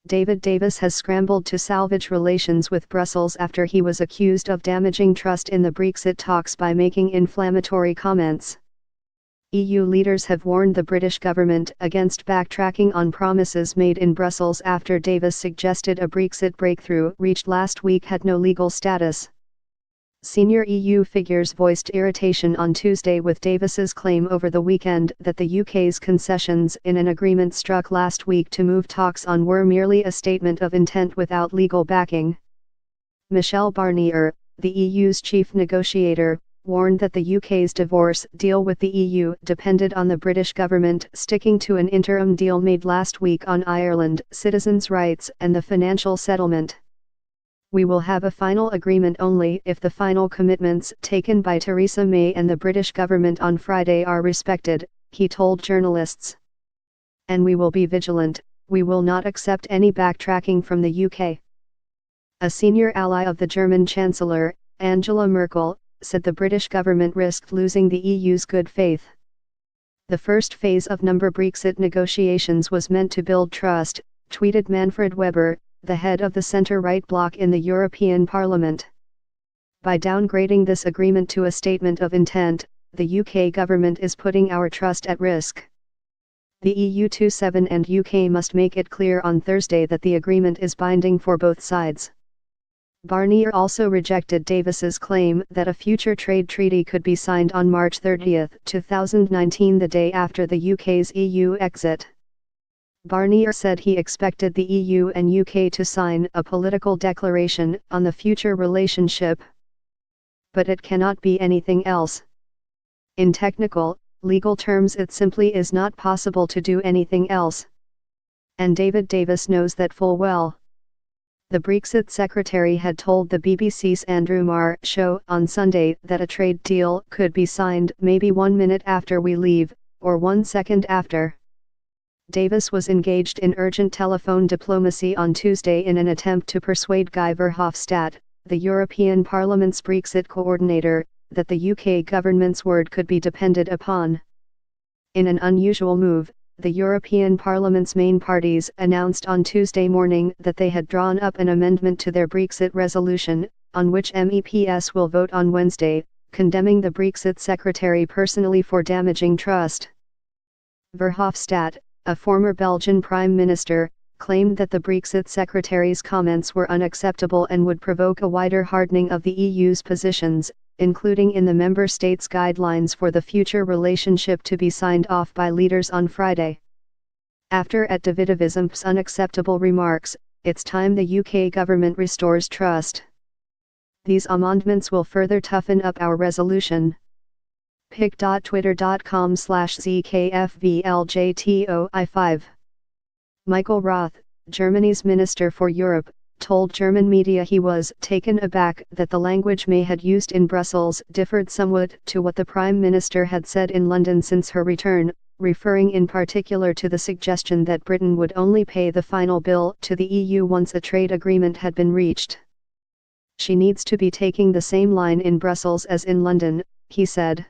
David Davis has scrambled to salvage relations with Brussels after he was accused of damaging trust in the Brexit talks by making inflammatory comments. EU leaders have warned the British government against backtracking on promises made in Brussels after Davis suggested a Brexit breakthrough reached last week had no legal status. Senior EU figures voiced irritation on Tuesday with Davis's claim over the weekend that the UK's concessions in an agreement struck last week to move talks on were merely a statement of intent without legal backing. Michel Barnier, the EU's chief negotiator, warned that the UK's divorce deal with the EU depended on the British government sticking to an interim deal made last week on Ireland, citizens' rights and the financial settlement. We will have a final agreement only if the final commitments taken by Theresa May and the British government on Friday are respected, he told journalists. And we will be vigilant, we will not accept any backtracking from the UK. A senior ally of the German Chancellor, Angela Merkel, said the British government risked losing the EU's good faith. The first phase of Brexit negotiations was meant to build trust, tweeted Manfred Weber, the head of the centre-right bloc in the European Parliament. By downgrading this agreement to a statement of intent, the UK government is putting our trust at risk. The EU27 and UK must make it clear on Thursday that the agreement is binding for both sides. Barnier also rejected Davis's claim that a future trade treaty could be signed on March 30, 2019, the day after the UK's EU exit. Barnier said he expected the EU and UK to sign a political declaration on the future relationship. But it cannot be anything else. In technical, legal terms, it simply is not possible to do anything else. And David Davis knows that full well. The Brexit secretary had told the BBC's Andrew Marr show on Sunday that a trade deal could be signed maybe 1 minute after we leave, or 1 second after. Davis was engaged in urgent telephone diplomacy on Tuesday in an attempt to persuade Guy Verhofstadt, the European Parliament's Brexit coordinator, that the UK government's word could be depended upon. In an unusual move, the European Parliament's main parties announced on Tuesday morning that they had drawn up an amendment to their Brexit resolution, on which MEPs will vote on Wednesday, condemning the Brexit secretary personally for damaging trust. Verhofstadt, a former Belgian Prime Minister, claimed that the Brexit secretary's comments were unacceptable and would provoke a wider hardening of the EU's positions, including in the member states' guidelines for the future relationship to be signed off by leaders on Friday. After at Davidov's unacceptable remarks, it's time the UK government restores trust. These amendments will further toughen up our resolution. pic.twitter.com/zkfvljtoi5. Michael Roth, Germany's Minister for Europe, told German media he was taken aback that the language May had used in Brussels differed somewhat to what the Prime Minister had said in London since her return, referring in particular to the suggestion that Britain would only pay the final bill to the EU once a trade agreement had been reached. She needs to be taking the same line in Brussels as in London, he said.